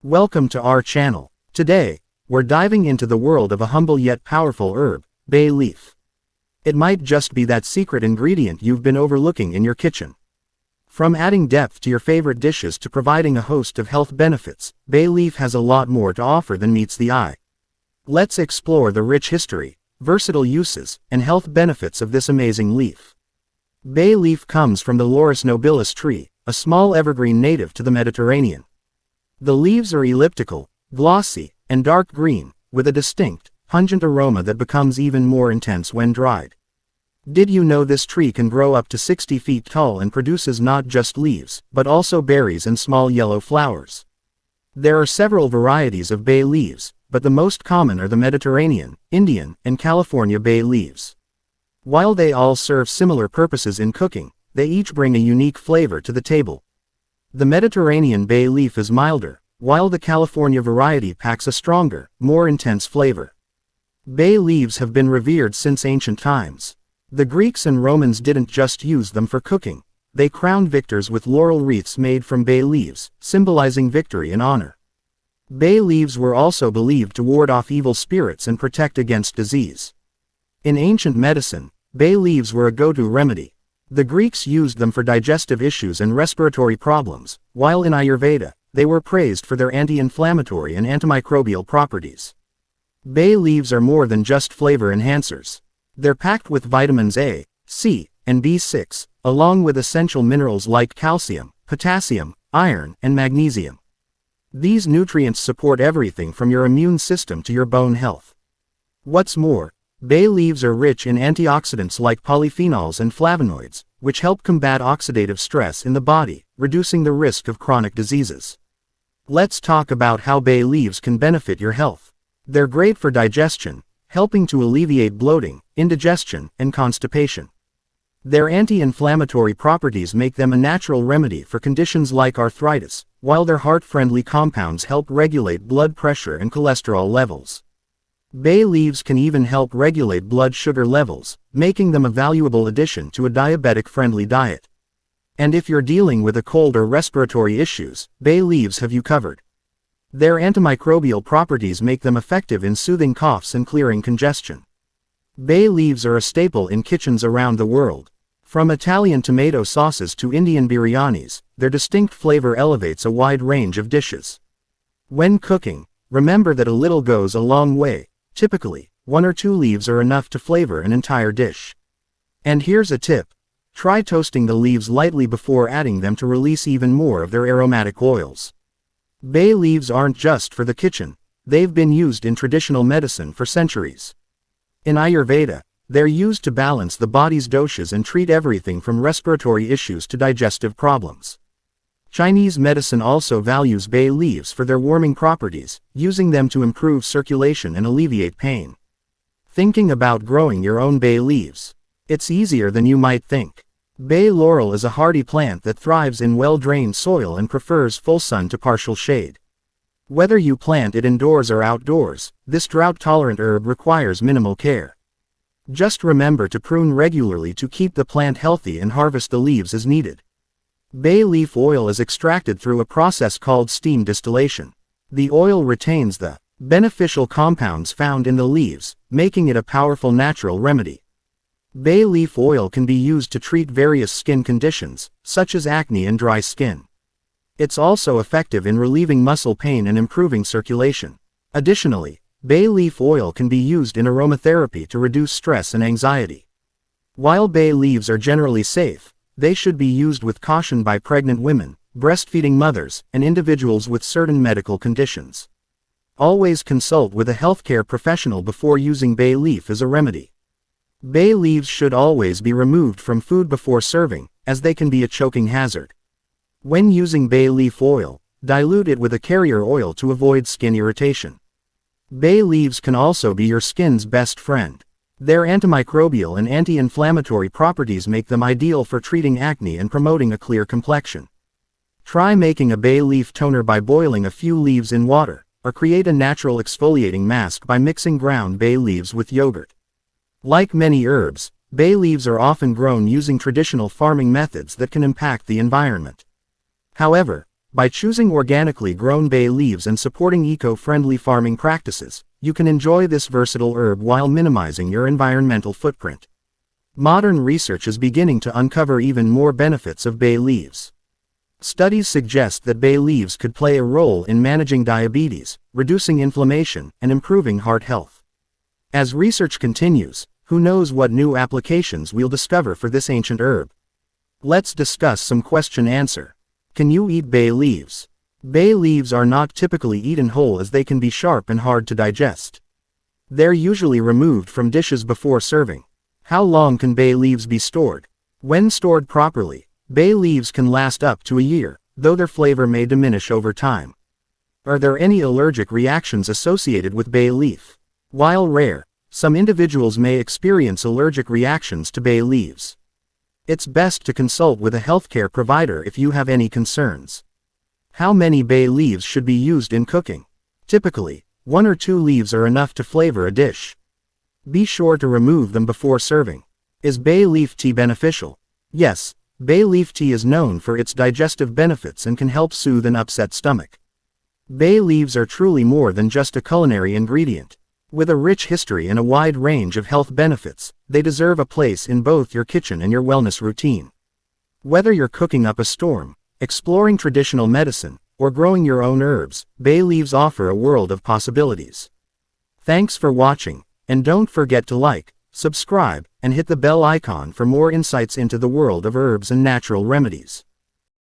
Welcome to our channel. Today, we're diving into the world of a humble yet powerful herb, bay leaf. It might just be that secret ingredient you've been overlooking in your kitchen. From adding depth to your favorite dishes to providing a host of health benefits, bay leaf has a lot more to offer than meets the eye. Let's explore the rich history, versatile uses, and health benefits of this amazing leaf. Bay leaf comes from the Laurus nobilis tree, a small evergreen native to the Mediterranean. The leaves are elliptical, glossy, and dark green, with a distinct, pungent aroma that becomes even more intense when dried. Did you know this tree can grow up to 60 feet tall and produces not just leaves, but also berries and small yellow flowers? There are several varieties of bay leaves, but the most common are the Mediterranean, Indian, and California bay leaves. While they all serve similar purposes in cooking, they each bring a unique flavor to the table. The Mediterranean bay leaf is milder, while the California variety packs a stronger, more intense flavor. Bay leaves have been revered since ancient times. The Greeks and Romans didn't just use them for cooking. They crowned victors with laurel wreaths made from bay leaves, symbolizing victory and honor. Bay leaves were also believed to ward off evil spirits and protect against disease. In ancient medicine, bay leaves were a go-to remedy. The Greeks used them for digestive issues and respiratory problems, while in Ayurveda, they were praised for their anti-inflammatory and antimicrobial properties. Bay leaves are more than just flavor enhancers. They're packed with vitamins A, C, and B6, along with essential minerals like calcium, potassium, iron, and magnesium. These nutrients support everything from your immune system to your bone health. What's more, bay leaves are rich in antioxidants like polyphenols and flavonoids, which help combat oxidative stress in the body, reducing the risk of chronic diseases. Let's talk about how bay leaves can benefit your health. They're great for digestion, helping to alleviate bloating, indigestion, and constipation. Their anti-inflammatory properties make them a natural remedy for conditions like arthritis, while their heart-friendly compounds help regulate blood pressure and cholesterol levels. Bay leaves can even help regulate blood sugar levels, making them a valuable addition to a diabetic-friendly diet. And if you're dealing with a cold or respiratory issues, bay leaves have you covered. Their antimicrobial properties make them effective in soothing coughs and clearing congestion. Bay leaves are a staple in kitchens around the world. From Italian tomato sauces to Indian biryanis, their distinct flavor elevates a wide range of dishes. When cooking, remember that a little goes a long way. Typically, 1 or 2 leaves are enough to flavor an entire dish. And here's a tip. Try toasting the leaves lightly before adding them to release even more of their aromatic oils. Bay leaves aren't just for the kitchen, they've been used in traditional medicine for centuries. In Ayurveda, they're used to balance the body's doshas and treat everything from respiratory issues to digestive problems. Chinese medicine also values bay leaves for their warming properties, using them to improve circulation and alleviate pain. Thinking about growing your own bay leaves? It's easier than you might think. Bay laurel is a hardy plant that thrives in well-drained soil and prefers full sun to partial shade. Whether you plant it indoors or outdoors, this drought-tolerant herb requires minimal care. Just remember to prune regularly to keep the plant healthy and harvest the leaves as needed. Bay leaf oil is extracted through a process called steam distillation. The oil retains the beneficial compounds found in the leaves, making it a powerful natural remedy. Bay leaf oil can be used to treat various skin conditions, such as acne and dry skin. It's also effective in relieving muscle pain and improving circulation. Additionally, bay leaf oil can be used in aromatherapy to reduce stress and anxiety. While bay leaves are generally safe, they should be used with caution by pregnant women, breastfeeding mothers, and individuals with certain medical conditions. Always consult with a healthcare professional before using bay leaf as a remedy. Bay leaves should always be removed from food before serving, as they can be a choking hazard. When using bay leaf oil, dilute it with a carrier oil to avoid skin irritation. Bay leaves can also be your skin's best friend. Their antimicrobial and anti-inflammatory properties make them ideal for treating acne and promoting a clear complexion. Try making a bay leaf toner by boiling a few leaves in water, or create a natural exfoliating mask by mixing ground bay leaves with yogurt. Like many herbs, bay leaves are often grown using traditional farming methods that can impact the environment. However, By choosing organically grown bay leaves and supporting eco-friendly farming practices, you can enjoy this versatile herb while minimizing your environmental footprint. Modern research is beginning to uncover even more benefits of bay leaves. Studies suggest that bay leaves could play a role in managing diabetes, reducing inflammation, and improving heart health. As research continues, who knows what new applications we'll discover for this ancient herb. Let's discuss some question-answer. Can you eat bay leaves? Bay leaves are not typically eaten whole as they can be sharp and hard to digest. They're usually removed from dishes before serving. How long can bay leaves be stored? When stored properly, bay leaves can last up to a year, though their flavor may diminish over time. Are there any allergic reactions associated with bay leaf? While rare, some individuals may experience allergic reactions to bay leaves. It's best to consult with a healthcare provider if you have any concerns. How many bay leaves should be used in cooking? Typically, 1 or 2 leaves are enough to flavor a dish. Be sure to remove them before serving. Is bay leaf tea beneficial? Yes, bay leaf tea is known for its digestive benefits and can help soothe an upset stomach. Bay leaves are truly more than just a culinary ingredient. With a rich history and a wide range of health benefits, they deserve a place in both your kitchen and your wellness routine. Whether you're cooking up a storm, exploring traditional medicine, or growing your own herbs, bay leaves offer a world of possibilities. Thanks for watching, and don't forget to like, subscribe, and hit the bell icon for more insights into the world of herbs and natural remedies.